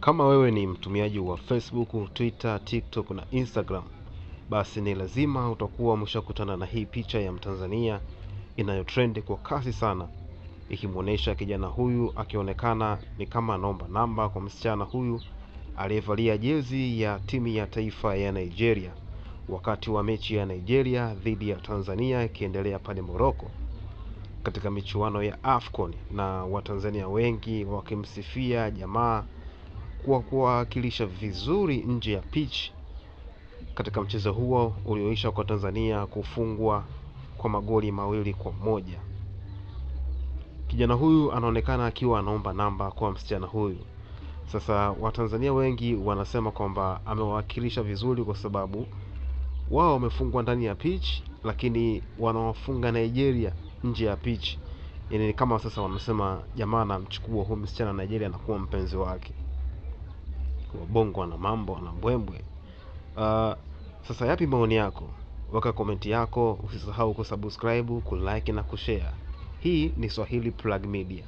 Kama wewe ni mtumiaji wa Facebook, Twitter, TikTok na Instagram, basi ni lazima utakuwa umeshakutana na hii picha ya Mtanzania inayotrend kwa kasi sana, ikimuonesha kijana huyu akionekana ni kama anaomba namba kwa msichana huyu aliyevalia jezi ya timu ya taifa ya Nigeria wakati wa mechi ya Nigeria dhidi ya Tanzania ikiendelea pale Morocco katika michuano ya AFCON, na Watanzania wengi wakimsifia jamaa kwa kuwakilisha vizuri nje ya pitch katika mchezo huo ulioisha kwa Tanzania kufungwa kwa magoli 2-1. Kijana huyu anaonekana akiwa anaomba namba kwa msichana huyu. Sasa Watanzania wengi wanasema kwamba amewakilisha vizuri kwa sababu wao wamefungwa ndani ya pitch, lakini wanawafunga Nigeria nje ya pitch. Yaani kama sasa wanasema jamaa anamchukua huyu msichana Nigeria na kuwa mpenzi wake. Wabongo na mambo na mbwembwe. Sasa yapi maoni yako? Weka komenti yako, usisahau kusubscribe, kulike na kushare. Hii ni Swahili Plug Media.